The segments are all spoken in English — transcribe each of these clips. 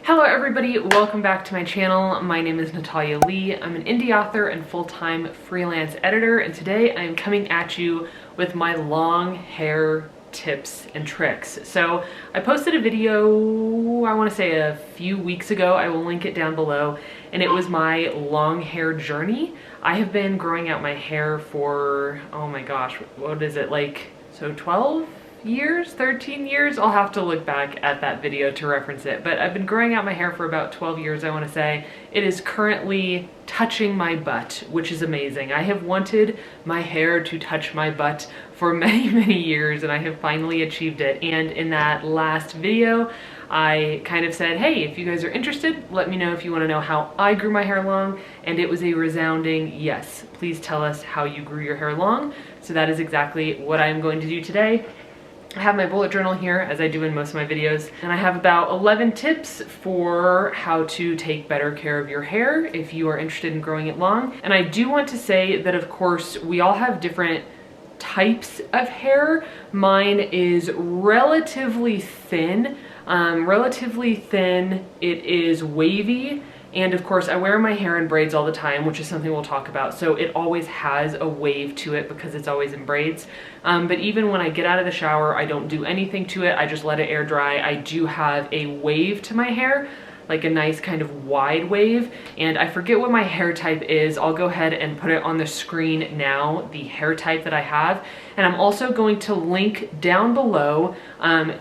Hello everybody, welcome back to my channel. My name is Natalia Leigh. I'm an indie author and full-time freelance editor, and today I'm coming at you with my long hair tips and tricks. So I posted a video, I want to say a few weeks ago. I will link it down below, and it was my long hair journey. I have been growing out my hair for, oh my gosh, what is it, like, so 12 years, 13 years? I'll have to look back at that video to reference it, but I've been growing out my hair for about 12 years, I want to say. It is currently touching my butt, which is amazing. I have wanted my hair to touch my butt for many years, and I have finally achieved it. And in that last video, I kind of said, hey, if you guys are interested, let me know if you want to know how I grew my hair long, and it was a resounding yes. Please tell us how you grew your hair long. So that is exactly what I'm going to do today. I have my bullet journal here, as I do in most of my videos, and I have about 11 tips for how to take better care of your hair if you are interested in growing it long. And I do want to say that, of course, we all have different types of hair. Mine is relatively thin. It is wavy. And of course, I wear my hair in braids all the time, which is something we'll talk about. So it always has a wave to it because it's always in braids. But even when I get out of the shower, I don't do anything to it. I just let it air dry. I do have a wave to my hair, like a nice kind of wide wave. And I forget what my hair type is. I'll go ahead and put it on the screen now, the hair type that I have. And I'm also going to link down below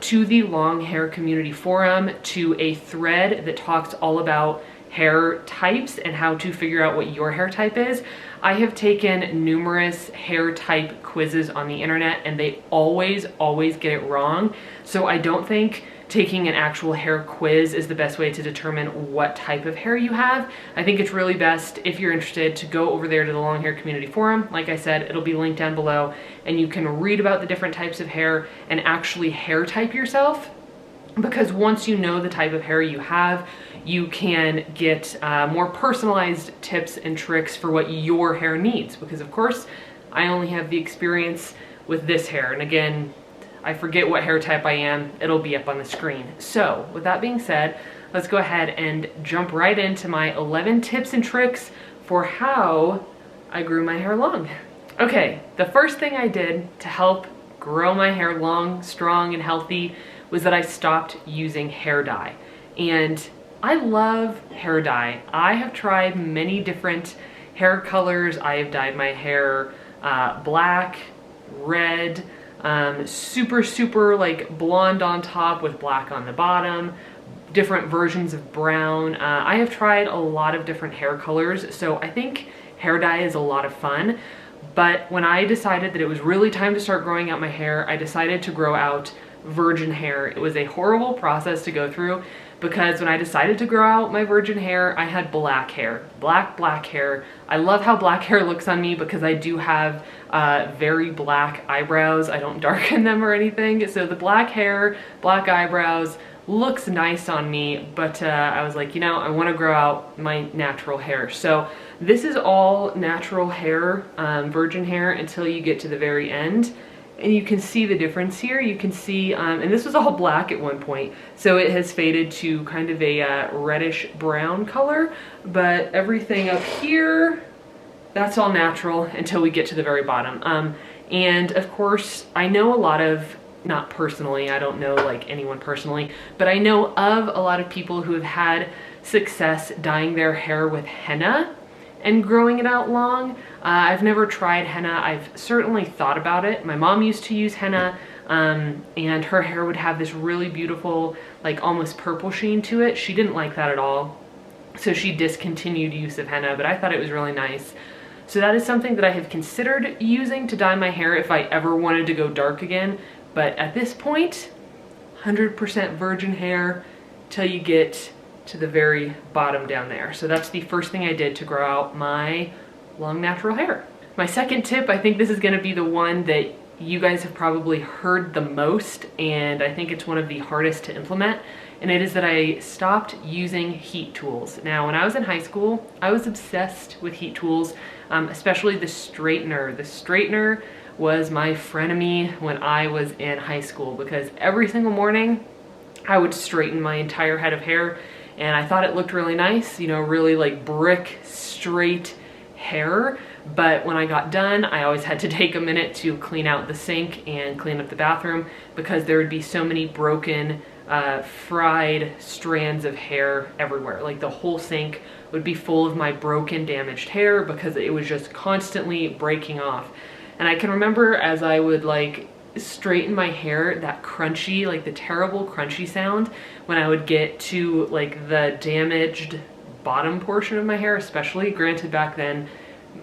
to the long hair community forum, to a thread that talks all about hair types and how to figure out what your hair type is. I have taken numerous hair type quizzes on the internet, and they always get it wrong. So I don't think taking an actual hair quiz is the best way to determine what type of hair you have. I think it's really best, if you're interested, to go over there to the long hair community forum. Like I said, it'll be linked down below, and you can read about the different types of hair and actually hair type yourself. Because once you know the type of hair you have, you can get more personalized tips and tricks for what your hair needs. Because of course, I only have the experience with this hair. And again, I forget what hair type I am. It'll be up on the screen. So with that being said, let's go ahead and jump right into my 11 tips and tricks for how I grew my hair long. Okay, the first thing I did to help grow my hair long, strong, and healthy was that I stopped using hair dye. And I love hair dye. I have tried many different hair colors. I have dyed my hair black, red, super like blonde on top with black on the bottom, different versions of brown. I have tried a lot of different hair colors, so I think hair dye is a lot of fun. But when I decided that it was really time to start growing out my hair, I decided to grow out virgin hair. It was a horrible process to go through, because when I decided to grow out my virgin hair, I had black hair, black hair. I love how black hair looks on me because I do have very black eyebrows. I don't darken them or anything. So the black hair, black eyebrows looks nice on me, but I was like, you know, I want to grow out my natural hair. So this is all natural hair, virgin hair, until you get to the very end. And you can see the difference here. You can see, and this was all black at one point, so it has faded to kind of a reddish brown color, but everything up here, that's all natural until we get to the very bottom. And of course, I know a lot of, not personally, I don't know like anyone personally, but I know of a lot of people who have had success dyeing their hair with henna and growing it out long. I've never tried henna. I've certainly thought about it. My mom used to use henna, and her hair would have this really beautiful, like almost purple sheen to it. She didn't like that at all, so she discontinued use of henna, but I thought it was really nice. So that is something that I have considered using to dye my hair if I ever wanted to go dark again. But at this point, 100% virgin hair till you get to the very bottom down there. So that's the first thing I did to grow out my long natural hair. My second tip, I think this is gonna be the one that you guys have probably heard the most, and I think it's one of the hardest to implement, and it is that I stopped using heat tools. Now, when I was in high school, I was obsessed with heat tools, especially the straightener. The straightener was my frenemy when I was in high school, because every single morning I would straighten my entire head of hair, and I thought it looked really nice, you know, really like brick straight hair. But when I got done, I always had to take a minute to clean out the sink and clean up the bathroom because there would be so many broken, fried strands of hair everywhere. Like the whole sink would be full of my broken, damaged hair because it was just constantly breaking off. And I can remember as I would like straighten my hair, that crunchy, like the terrible crunchy sound when I would get to like the damaged bottom portion of my hair, especially. Granted, back then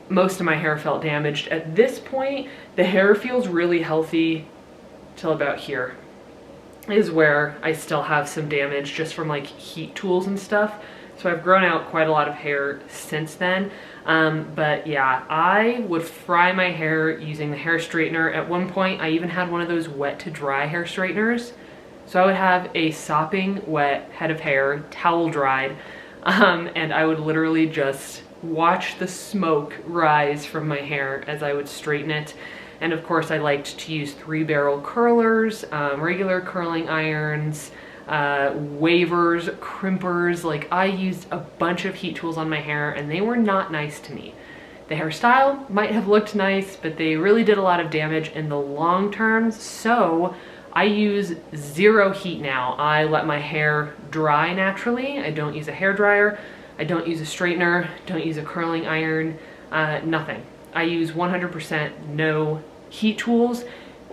most of my hair felt damaged. At this point, the hair feels really healthy till about here is where I still have some damage just from like heat tools and stuff. So I've grown out quite a lot of hair since then. But yeah, I would fry my hair using the hair straightener. At one point, I even had one of those wet to dry hair straighteners. So I would have a sopping wet head of hair, towel dried, and I would literally just watch the smoke rise from my hair as I would straighten it. And of course, I liked to use 3-barrel curlers, regular curling irons, wavers, crimpers. Like I used a bunch of heat tools on my hair and they were not nice to me. The hairstyle might have looked nice, but they really did a lot of damage in the long term. So I use 0 heat now. I let my hair dry naturally. I don't use a hair dryer. I don't use a straightener, don't use a curling iron, nothing. I use 100% no heat tools,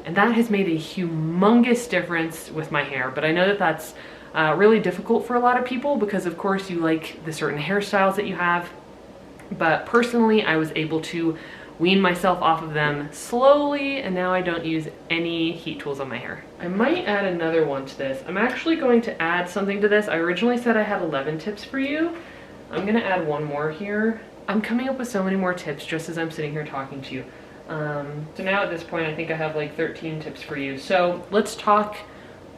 and that has made a humongous difference with my hair. But I know that that's really difficult for a lot of people because of course you like the certain hairstyles that you have. But personally, I was able to wean myself off of them slowly, and now I don't use any heat tools on my hair. I might add another one to this. I'm actually going to add something to this. I originally said I had 11 tips for you. I'm gonna add one more here. I'm coming up with so many more tips just as I'm sitting here talking to you. So now at this point, I think I have like 13 tips for you. So let's talk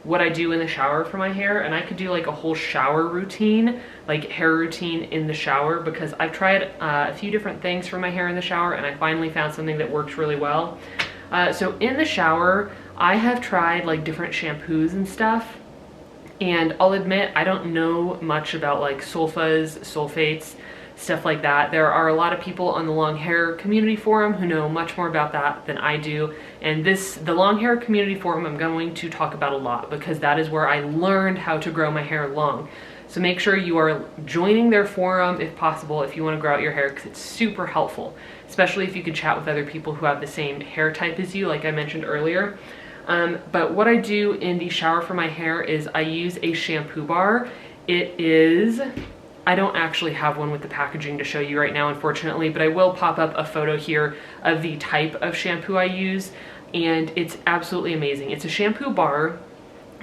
what I do in the shower for my hair. And I could do like a whole shower routine, like hair routine in the shower, because I've tried a few different things for my hair in the shower and I finally found something that works really well. So in the shower, I have tried like different shampoos and stuff. And I'll admit, I don't know much about like sulfas, sulfates, stuff like that. There are a lot of people on the long hair community forum who know much more about that than I do. And the long hair community forum I'm going to talk about a lot because that is where I learned how to grow my hair long. So make sure you are joining their forum if possible if you want to grow out your hair, because it's super helpful, especially if you can chat with other people who have the same hair type as you, like I mentioned earlier. But what I do in the shower for my hair is I use a shampoo bar. It is, I don't actually have one with the packaging to show you right now, unfortunately, but I will pop up a photo here of the type of shampoo I use, and it's absolutely amazing. It's a shampoo bar.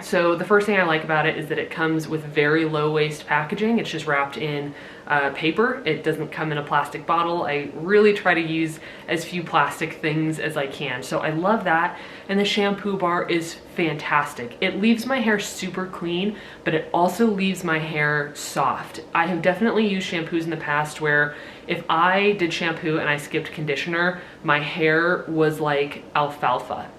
So the first thing I like about it is that it comes with very low waste packaging. It's just wrapped in paper. It doesn't come in a plastic bottle. I really try to use as few plastic things as I can. So I love that. And the shampoo bar is fantastic. It leaves my hair super clean, but it also leaves my hair soft. I have definitely used shampoos in the past where if I did shampoo and I skipped conditioner, my hair was like alfalfa.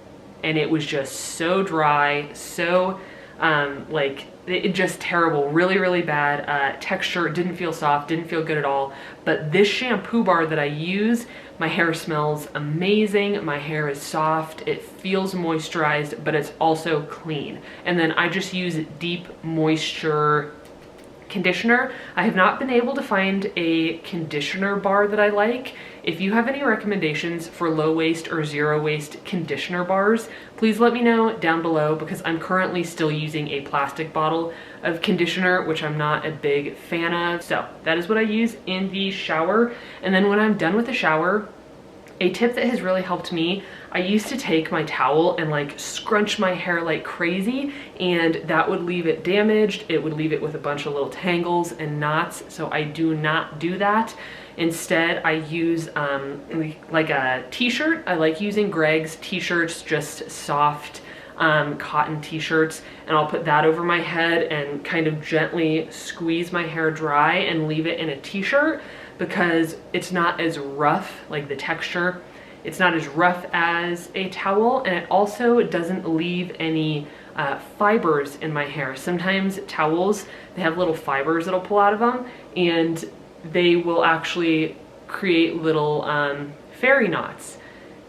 And it was just so dry, so like it just terrible, really, really bad texture. It didn't feel soft, didn't feel good at all. But this shampoo bar that I use, my hair smells amazing. My hair is soft, it feels moisturized, but it's also clean. And then I just use deep moisture conditioner. I have not been able to find a conditioner bar that I like. If you have any recommendations for low waste or zero waste conditioner bars, please let me know down below, because I'm currently still using a plastic bottle of conditioner, which I'm not a big fan of. So that is what I use in the shower. And then when I'm done with the shower, a tip that has really helped me, I used to take my towel and like scrunch my hair like crazy, and that would leave it damaged. It would leave it with a bunch of little tangles and knots. So I do not do that. Instead, I use like a t-shirt. I like using Greg's t-shirts, just soft cotton t-shirts, and I'll put that over my head and kind of gently squeeze my hair dry and leave it in a t-shirt, because it's not as rough, like the texture It's not as rough as a towel, and it also doesn't leave any fibers in my hair. Sometimes towels, they have little fibers that'll pull out of them, and they will actually create little fairy knots.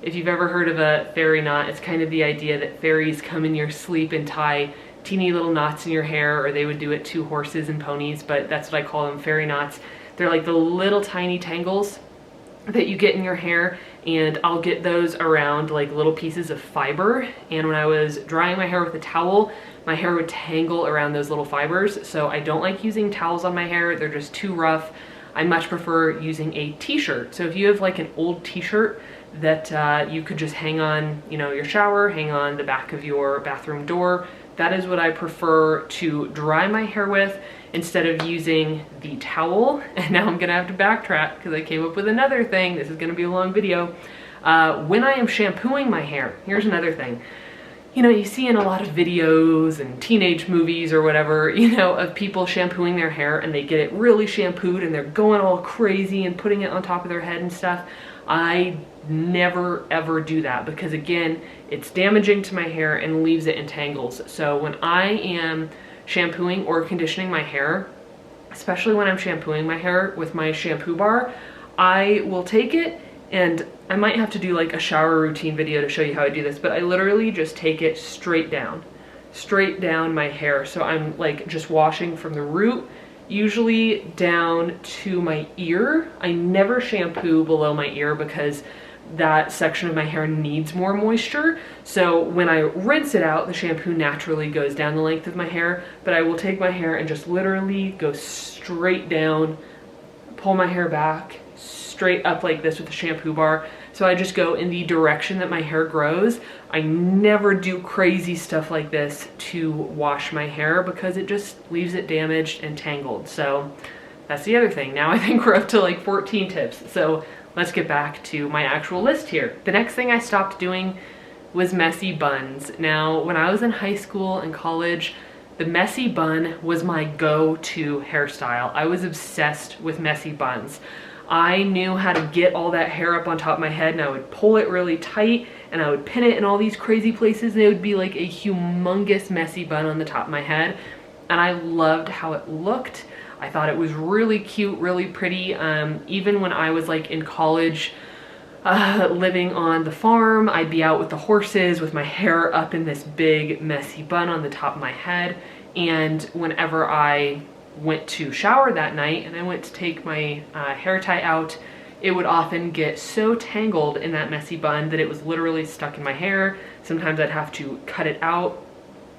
If you've ever heard of a fairy knot, it's kind of the idea that fairies come in your sleep and tie teeny little knots in your hair, or they would do it to horses and ponies, but that's what I call them, fairy knots. They're like the little tiny tangles that you get in your hair, and I'll get those around like little pieces of fiber. And when I was drying my hair with a towel, my hair would tangle around those little fibers. So I don't like using towels on my hair. They're just too rough. I much prefer using a t-shirt. So if you have like an old t-shirt that you could just hang on, you know, your shower, hang on the back of your bathroom door, that is what I prefer to dry my hair with instead of using the towel. And now I'm gonna have to backtrack because I came up with another thing. This is gonna be a long video. When I am shampooing my hair, here's another thing. You know, you see in a lot of videos and teenage movies or whatever, you know, of people shampooing their hair and they get it really shampooed and they're going all crazy and putting it on top of their head and stuff. I never ever do that because, again, it's damaging to my hair and leaves it in tangles. So when I am shampooing or conditioning my hair, especially when I'm shampooing my hair with my shampoo bar, I will take it, and I might have to do like a shower routine video to show you how I do this, but I literally just take it straight down my hair. So I'm like just washing from the root, usually down to my ear. I never shampoo below my ear because that section of my hair needs more moisture. So when I rinse it out, the shampoo naturally goes down the length of my hair, but I will take my hair and just literally go straight down, pull my hair back, straight up like this with the shampoo bar. So I just go in the direction that my hair grows. I never do crazy stuff like this to wash my hair because it just leaves it damaged and tangled. So that's the other thing. Now I think we're up to like 14 tips. So let's get back to my actual list here. The next thing I stopped doing was messy buns. Now, when I was in high school and college, the messy bun was my go-to hairstyle. I was obsessed with messy buns. I knew how to get all that hair up on top of my head, and I would pull it really tight and I would pin it in all these crazy places, and it would be like a humongous messy bun on the top of my head. And I loved how it looked. I thought it was really cute, really pretty. Even when I was like in college, living on the farm, I'd be out with the horses with my hair up in this big messy bun on the top of my head. And whenever I went to shower that night and I went to take my hair tie out, it would often get so tangled in that messy bun that it was literally stuck in my hair. Sometimes I'd have to cut it out.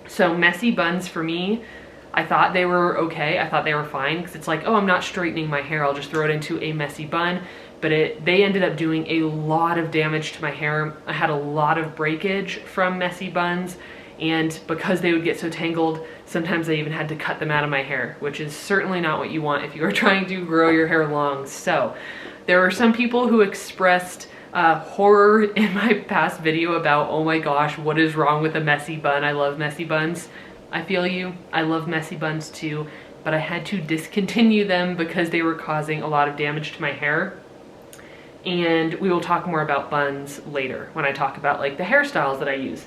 So messy buns for me, I thought they were okay. I thought they were fine because it's like, oh, I'm not straightening my hair. I'll just throw it into a messy bun. But they ended up doing a lot of damage to my hair. I had a lot of breakage from messy buns. And because they would get so tangled, sometimes I even had to cut them out of my hair, which is certainly not what you want if you are trying to grow your hair long. So there were some people who expressed horror in my past video about, oh my gosh, what is wrong with a messy bun? I love messy buns. I feel you. I love messy buns too, but I had to discontinue them because they were causing a lot of damage to my hair. And we will talk more about buns later when I talk about like the hairstyles that I use.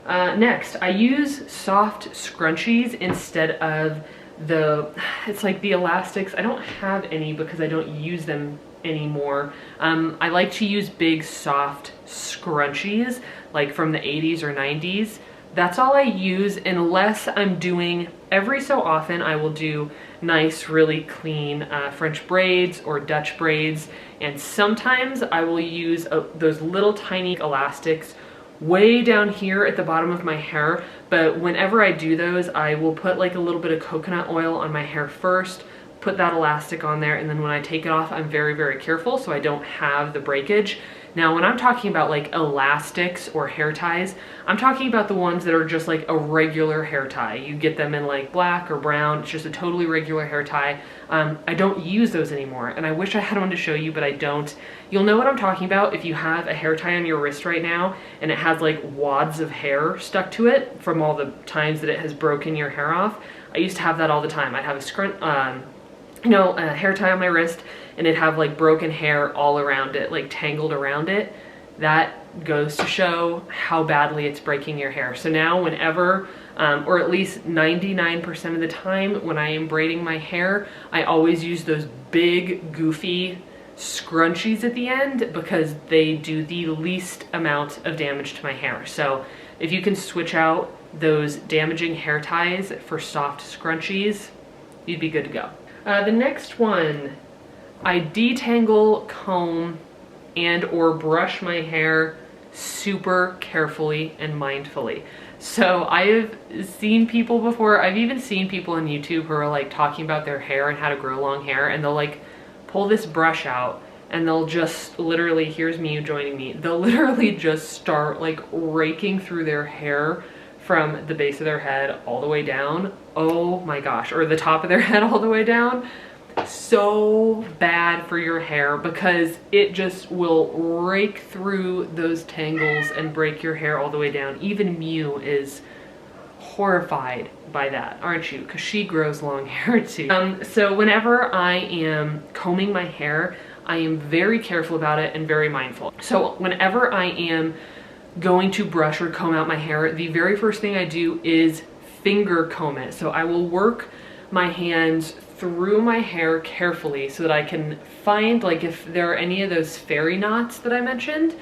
Next, I use soft scrunchies instead of it's like the elastics. I don't have any because I don't use them anymore. I like to use big soft scrunchies like from the 80s or 90s. That's all I use unless I'm doing, every so often I will do nice, really clean French braids or Dutch braids. And sometimes I will use those little tiny elastics way down here at the bottom of my hair. But whenever I do those, I will put like a little bit of coconut oil on my hair first, put that elastic on there, and then when I take it off, I'm very, very careful so I don't have the breakage. Now, when I'm talking about like elastics or hair ties, I'm talking about the ones that are just like a regular hair tie. You get them in like black or brown. It's just a totally regular hair tie. I don't use those anymore, and I wish I had one to show you, but I don't. You'll know what I'm talking about if you have a hair tie on your wrist right now and it has like wads of hair stuck to it from all the times that it has broken your hair off. I used to have that all the time. I'd have a hair tie on my wrist, and it'd have like broken hair all around it, like tangled around it. that goes to show how badly it's breaking your hair. So now whenever, or at least 99% of the time when I am braiding my hair, I always use those big goofy scrunchies at the end because they do the least amount of damage to my hair. So if you can switch out those damaging hair ties for soft scrunchies, you'd be good to go. The next one, I detangle, comb, and or brush my hair super carefully and mindfully. So I have seen people before, I've even seen people on YouTube who are like talking about their hair and how to grow long hair, and they'll like pull this brush out and they'll just literally, here's me joining me, they'll literally just start like raking through their hair from the base of their head all the way down. Oh my gosh, or the top of their head all the way down. So bad for your hair because it just will rake through those tangles and break your hair all the way down. Even Mew is horrified by that, aren't you? Because she grows long hair too. So whenever I am combing my hair, I am very careful about it and very mindful. So whenever I am going to brush or comb out my hair, the very first thing I do is finger comb it. So I will work my hands through my hair carefully so that I can find, like, if there are any of those fairy knots that I mentioned,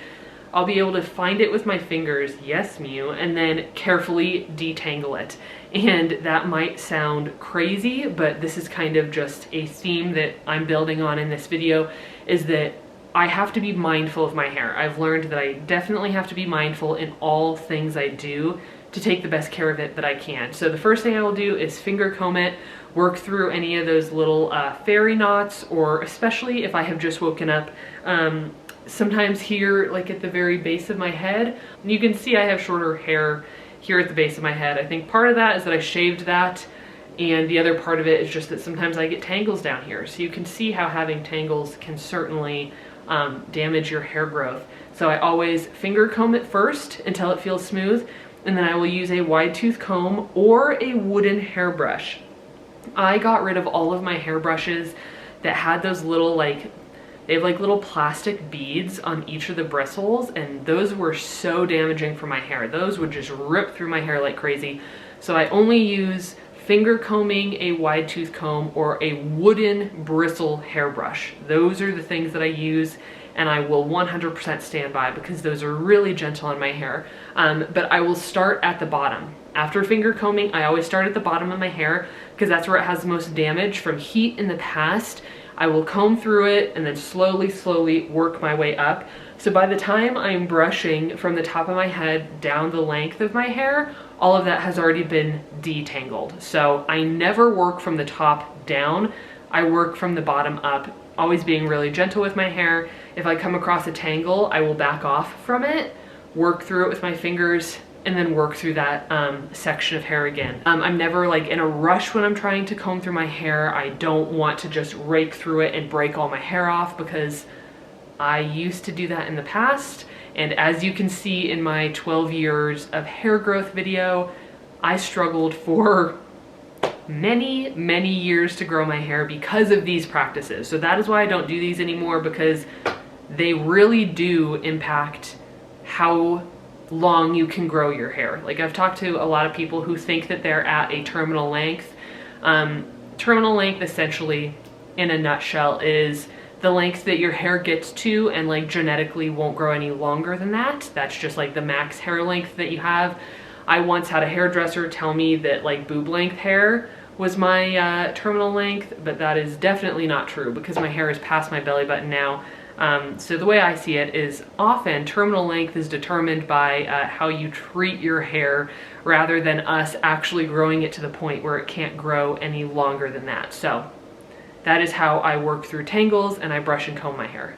I'll be able to find it with my fingers, yes Mew, and then carefully detangle it. And that might sound crazy, but this is kind of just a theme that I'm building on in this video, is that I have to be mindful of my hair. I've learned that I definitely have to be mindful in all things I do to take the best care of it that I can. So the first thing I will do is finger comb it, work through any of those little fairy knots, or especially if I have just woken up, sometimes here, like at the very base of my head, you can see I have shorter hair here at the base of my head. I think part of that is that I shaved that, and the other part of it is just that sometimes I get tangles down here. So you can see how having tangles can certainly damage your hair growth. So I always finger comb it first until it feels smooth, and then I will use a wide tooth comb or a wooden hairbrush. I got rid of all of my hairbrushes that had those little, like, they have like little plastic beads on each of the bristles, and those were so damaging for my hair. Those would just rip through my hair like crazy. So I only use finger combing, a wide tooth comb, or a wooden bristle hairbrush. Those are the things that I use, and I will 100% stand by because those are really gentle on my hair. But I will start at the bottom. After finger combing, I always start at the bottom of my hair because that's where it has the most damage from heat in the past. I will comb through it and then slowly work my way up. So by the time I'm brushing from the top of my head down the length of my hair, all of that has already been detangled. So I never work from the top down. I work from the bottom up, always being really gentle with my hair. If I come across a tangle, I will back off from it, work through it with my fingers, and then work through that section of hair again. I'm never like in a rush when I'm trying to comb through my hair. I don't want to just rake through it and break all my hair off because I used to do that in the past. And as you can see in my 12 years of hair growth video, I struggled for many years to grow my hair because of these practices. So that is why I don't do these anymore, because they really do impact how long you can grow your hair. Like, I've talked to a lot of people who think that they're at a terminal length. Terminal length, essentially, in a nutshell, is the length that your hair gets to and like genetically won't grow any longer than that. That's just like the max hair length that you have. I once had a hairdresser tell me that like boob length hair was my terminal length, but that is definitely not true because my hair is past my belly button now. So the way I see it is often terminal length is determined by how you treat your hair rather than us actually growing it to the point where it can't grow any longer than that. So that is how I work through tangles, and I brush and comb my hair.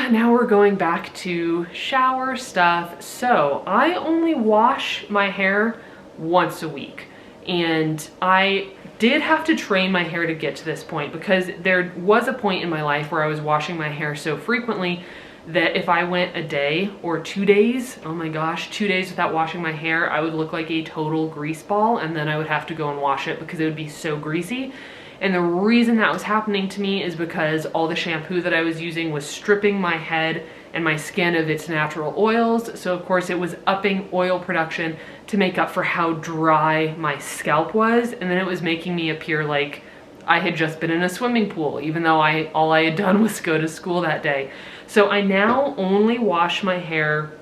Now we're going back to shower stuff. So I only wash my hair once a week, and I did have to train my hair to get to this point because there was a point in my life where I was washing my hair so frequently that if I went a day or 2 days, oh my gosh, 2 days without washing my hair, I would look like a total grease ball, and then I would have to go and wash it because it would be so greasy. And the reason that was happening to me is because all the shampoo that I was using was stripping my head and my skin of its natural oils. So of course it was upping oil production to make up for how dry my scalp was. And then it was making me appear like I had just been in a swimming pool, even though all I had done was go to school that day. So I now only wash my hair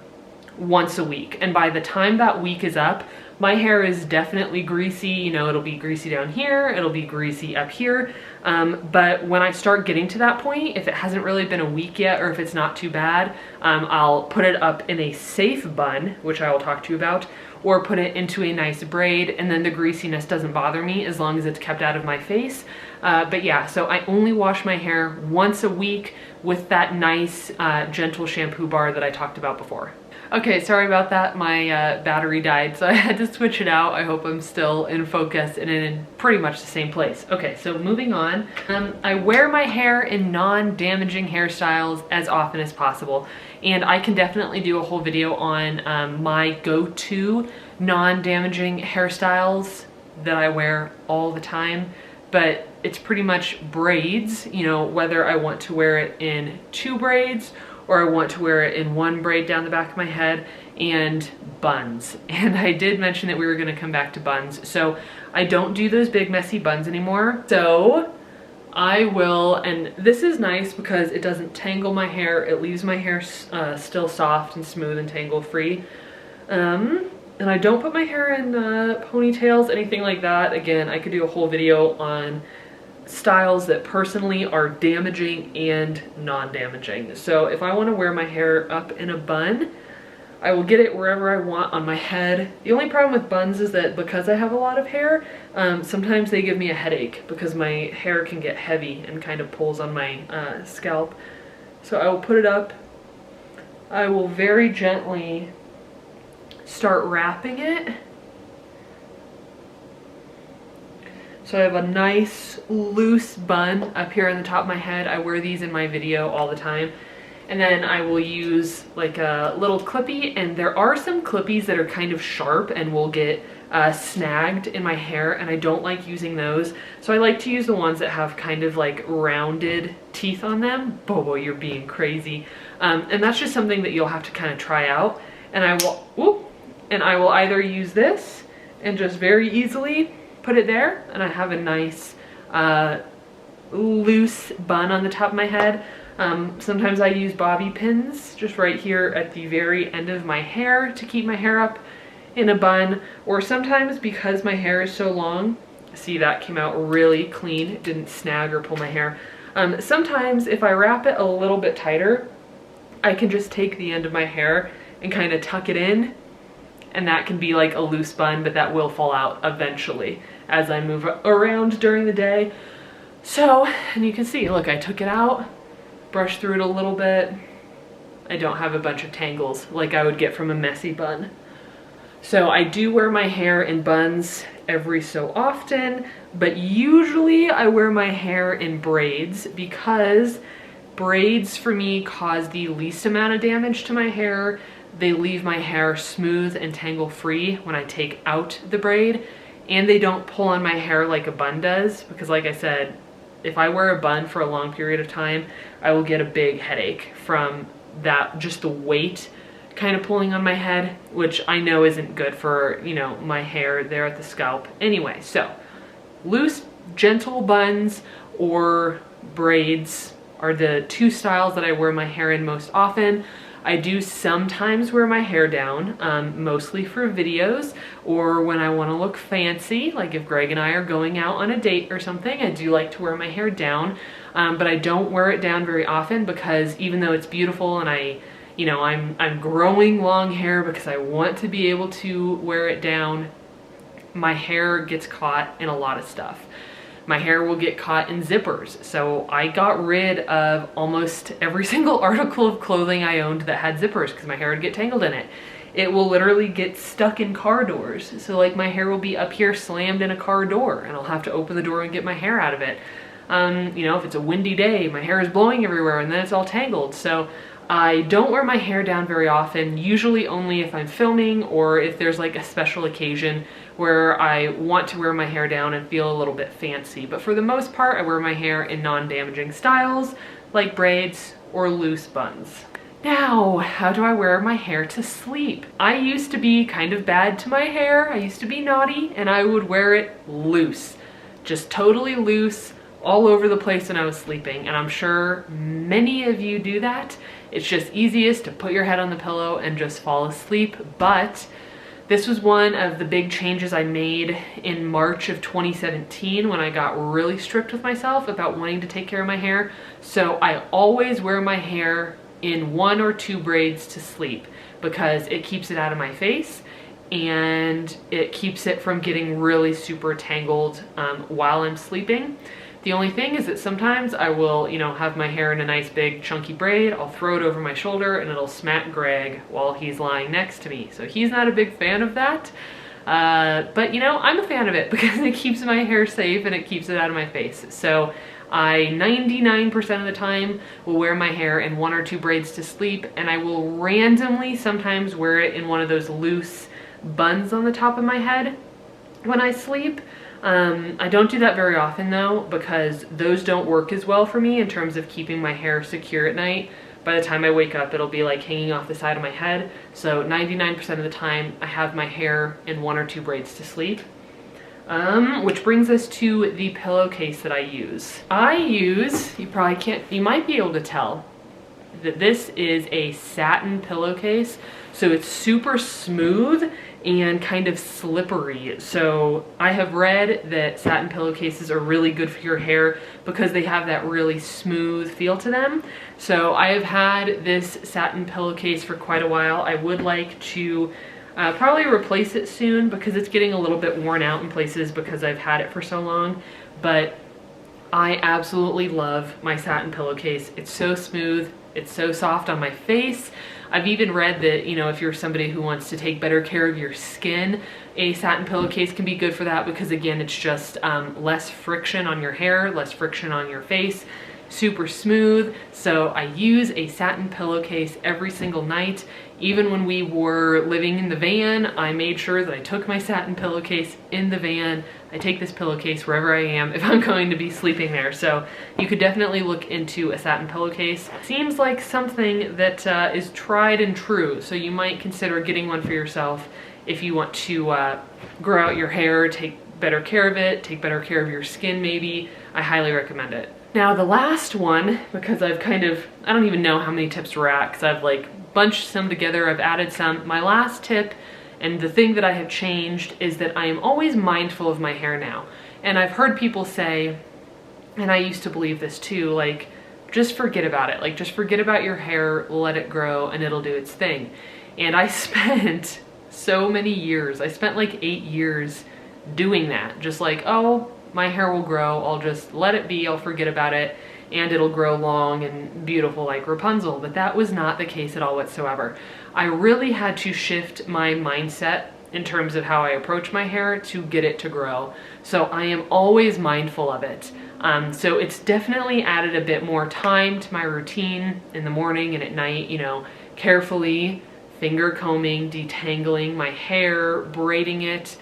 once a week. And by the time that week is up, my hair is definitely greasy. You know, it'll be greasy down here, it'll be greasy up here. But when I start getting to that point, if it hasn't really been a week yet, or if it's not too bad, I'll put it up in a safe bun, which I will talk to you about, or put it into a nice braid, and then the greasiness doesn't bother me as long as it's kept out of my face. But yeah, so I only wash my hair once a week with that nice gentle shampoo bar that I talked about before. Okay, sorry about that. My battery died, so I had to switch it out. I hope I'm still in focus and in pretty much the same place. Okay, so moving on. I wear my hair in non-damaging hairstyles as often as possible, and I can definitely do a whole video on my go-to non-damaging hairstyles that I wear all the time, but it's pretty much braids, you know, whether I want to wear it in 2 braids or I want to wear it in 1 braid down the back of my head, and buns. And I did mention that we were gonna come back to buns. So I don't do those big messy buns anymore. So I will, and this is nice because it doesn't tangle my hair. It leaves my hair still soft and smooth and tangle free. And I don't put my hair in ponytails, anything like that. Again, I could do a whole video on styles that personally are damaging and non-damaging. So if I want to wear my hair up in a bun, I will get it wherever I want on my head. The only problem with buns is that because I have a lot of hair, sometimes they give me a headache because my hair can get heavy and kind of pulls on my scalp. So I will put it up. I will very gently start wrapping it. So I have a nice loose bun up here on the top of my head. I wear these in my video all the time. And then I will use like a little clippy, and there are some clippies that are kind of sharp and will get snagged in my hair, and I don't like using those. So I like to use the ones that have kind of like rounded teeth on them. Bobo, you're being crazy. And that's just something that you'll have to kind of try out. And I will either use this and just very easily put it there, and I have a nice loose bun on the top of my head. Sometimes I use bobby pins just right here at the very end of my hair to keep my hair up in a bun, or sometimes because my hair is so long, see, that came out really clean, it didn't snag or pull my hair. Sometimes if I wrap it a little bit tighter, I can just take the end of my hair and kind of tuck it in, and that can be like a loose bun, but that will fall out eventually as I move around during the day. So, and you can see, look, I took it out, brushed through it a little bit. I don't have a bunch of tangles like I would get from a messy bun. So I do wear my hair in buns every so often, but usually I wear my hair in braids because braids for me cause the least amount of damage to my hair. They leave my hair smooth and tangle free when I take out the braid, and they don't pull on my hair like a bun does, because like I said, if I wear a bun for a long period of time, I will get a big headache from that, just the weight kind of pulling on my head, which I know isn't good for, you know, my hair there at the scalp. Anyway, so loose, gentle buns or braids are the 2 styles that I wear my hair in most often. I do sometimes wear my hair down, mostly for videos or when I want to look fancy, like if Greg and I are going out on a date or something, I do like to wear my hair down, but I don't wear it down very often because even though it's beautiful and I'm growing long hair because I want to be able to wear it down, my hair gets caught in a lot of stuff. My hair will get caught in zippers. So I got rid of almost every single article of clothing I owned that had zippers because my hair would get tangled in it. It will literally get stuck in car doors. So like my hair will be up here slammed in a car door and I'll have to open the door and get my hair out of it. You know, if it's a windy day, my hair is blowing everywhere and then it's all tangled. So I don't wear my hair down very often, usually only if I'm filming or if there's like a special occasion where I want to wear my hair down and feel a little bit fancy. But for the most part, I wear my hair in non-damaging styles like braids or loose buns. Now, how do I wear my hair to sleep? I used to be kind of bad to my hair. I used to be naughty and I would wear it loose, just totally loose all over the place when I was sleeping. And I'm sure many of you do that. It's just easiest to put your head on the pillow and just fall asleep. But this was one of the big changes I made in March of 2017 when I got really strict with myself about wanting to take care of my hair. So I always wear my hair in 1 or 2 braids to sleep because it keeps it out of my face and it keeps it from getting really super tangled while I'm sleeping. The only thing is that sometimes I will, you know, have my hair in a nice big chunky braid. I'll throw it over my shoulder and it'll smack Greg while he's lying next to me. So he's not a big fan of that. But you know, I'm a fan of it because it keeps my hair safe and it keeps it out of my face. So I 99% of the time will wear my hair in 1 or 2 braids to sleep, and I will randomly sometimes wear it in one of those loose buns on the top of my head when I sleep. I don't do that very often though, because those don't work as well for me in terms of keeping my hair secure at night. By the time I wake up, it'll be like hanging off the side of my head. So 99% of the time I have my hair in 1 or 2 braids to sleep. Which brings us to the pillowcase that I use. You might be able to tell that this is a satin pillowcase. So it's super smooth and kind of slippery. So I have read that satin pillowcases are really good for your hair because they have that really smooth feel to them. So I have had this satin pillowcase for quite a while. I would like to probably replace it soon because it's getting a little bit worn out in places because I've had it for so long. But I absolutely love my satin pillowcase. It's so smooth, it's so soft on my face. I've even read that, you know, if you're somebody who wants to take better care of your skin, a satin pillowcase can be good for that because again, it's just less friction on your hair, less friction on your face, super smooth. So I use a satin pillowcase every single night. Even when we were living in the van, I made sure that I took my satin pillowcase in the van. I take this pillowcase wherever I am if I'm going to be sleeping there. So you could definitely look into a satin pillowcase. Seems like something that is tried and true. So you might consider getting one for yourself if you want to grow out your hair, take better care of it, take better care of your skin maybe. I highly recommend it. Now the last one, because I don't even know how many tips we're at because I've like bunched some together, I've added some. My last tip and the thing that I have changed is that I am always mindful of my hair now. And I've heard people say, and I used to believe this too, like just forget about it. Like just forget about your hair, let it grow and it'll do its thing. And I spent so many years, I spent like 8 years doing that. Just like, oh, my hair will grow, I'll just let it be, I'll forget about it, and it'll grow long and beautiful like Rapunzel. But that was not the case at all whatsoever. I really had to shift my mindset in terms of how I approach my hair to get it to grow. So I am always mindful of it. So it's definitely added a bit more time to my routine in the morning and at night, you know, carefully finger combing, detangling my hair, braiding it.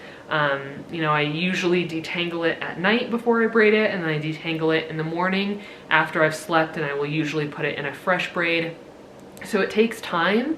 You know, I usually detangle it at night before I braid it, and then I detangle it in the morning after I've slept, and I will usually put it in a fresh braid. So it takes time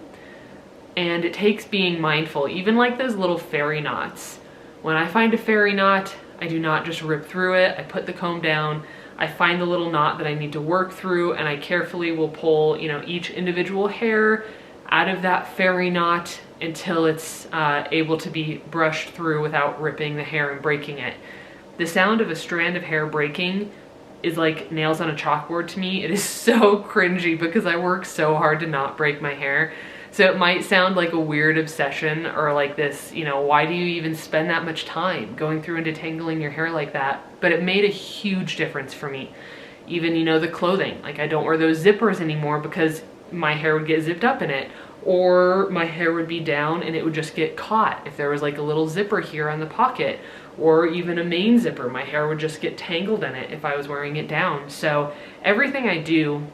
and it takes being mindful, even like those little fairy knots. When I find a fairy knot, I do not just rip through it. I put the comb down, I find the little knot that I need to work through, and I carefully will pull, you know, each individual hair out of that fairy knot until it's able to be brushed through without ripping the hair and breaking it. The sound of a strand of hair breaking is like nails on a chalkboard to me. It is so cringy because I work so hard to not break my hair. So it might sound like a weird obsession or like this, you know, why do you even spend that much time going through and detangling your hair like that? But it made a huge difference for me. Even, you know, the clothing, like I don't wear those zippers anymore because my hair would get zipped up in it, or my hair would be down and it would just get caught if there was like a little zipper here on the pocket, or even a main zipper. My hair would just get tangled in it if I was wearing it down. So everything I do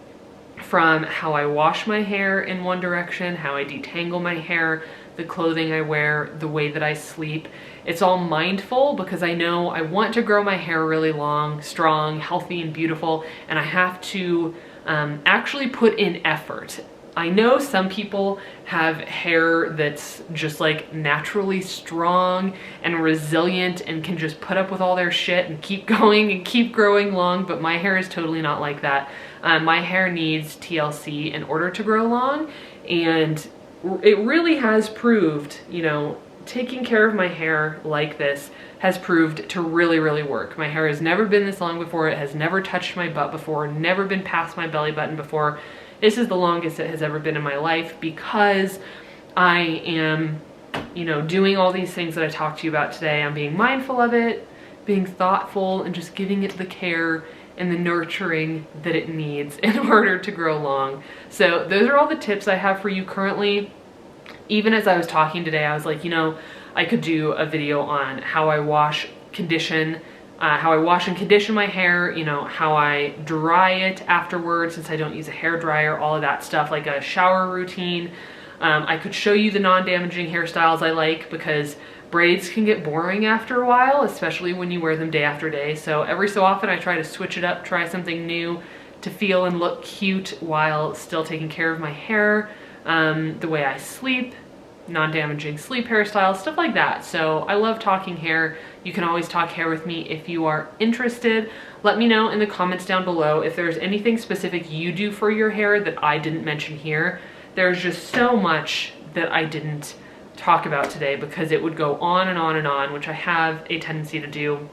from how I wash my hair in one direction, how I detangle my hair, the clothing I wear, the way that I sleep. It's all mindful because I know I want to grow my hair really long, strong, healthy, and beautiful, and I have to actually put in effort. I know some people have hair that's just like naturally strong and resilient and can just put up with all their shit and keep going and keep growing long, but my hair is totally not like that. My hair needs TLC in order to grow long, and it really has proved, you know, taking care of my hair like this has proved to really, really work. My hair has never been this long before. It has never touched my butt before, never been past my belly button before. This is the longest it has ever been in my life because I am, you know, doing all these things that I talked to you about today. I'm being mindful of it, being thoughtful, and just giving it the care and the nurturing that it needs in order to grow long. So those are all the tips I have for you currently. Even as I was talking today, I was like, you know, I could do a video on how I wash, condition, how I wash and condition my hair, you know, how I dry it afterwards since I don't use a hair dryer, all of that stuff, like a shower routine. I could show you the non-damaging hairstyles I like because braids can get boring after a while, especially when you wear them day after day. So every so often I try to switch it up, try something new to feel and look cute while still taking care of my hair, the way I sleep, non-damaging sleep hairstyles, stuff like that. So I love talking hair. You can always talk hair with me if you are interested. Let me know in the comments down below if there's anything specific you do for your hair that I didn't mention here. There's just so much that I didn't talk about today because it would go on and on and on, which I have a tendency to do.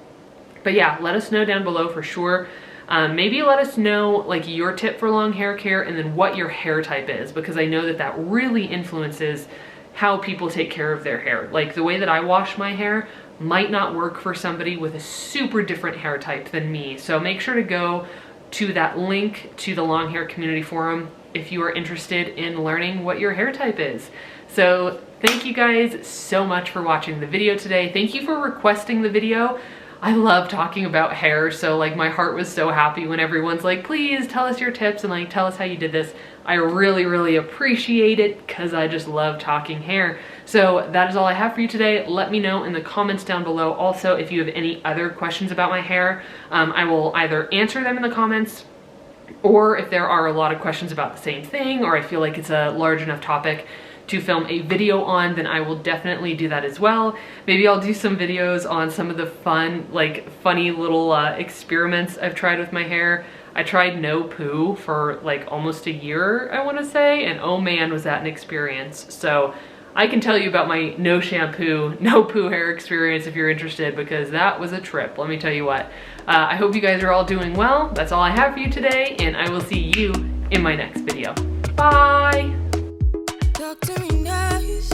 But yeah, let us know down below for sure. Maybe let us know like your tip for long hair care and then what your hair type is, because I know that that really influences how people take care of their hair. Like the way that I wash my hair might not work for somebody with a super different hair type than me. So make sure to go to that link to the long hair community forum if you are interested in learning what your hair type is. So thank you guys so much for watching the video today. Thank you for requesting the video. I love talking about hair, so like my heart was so happy when everyone's like, please tell us your tips and like tell us how you did this. I really, really appreciate it because I just love talking hair. So that is all I have for you today. Let me know in the comments down below. Also, if you have any other questions about my hair, I will either answer them in the comments, or if there are a lot of questions about the same thing, or I feel like it's a large enough topic to film a video on, then I will definitely do that as well. Maybe I'll do some videos on some of the fun, like funny little experiments I've tried with my hair. I tried no poo for like almost a year, I want to say, and oh man, was that an experience. So I can tell you about my no shampoo, no poo hair experience if you're interested, because that was a trip, let me tell you what. I hope you guys are all doing well. That's all I have for you today, and I will see you in my next video. Bye! Talk to me nice.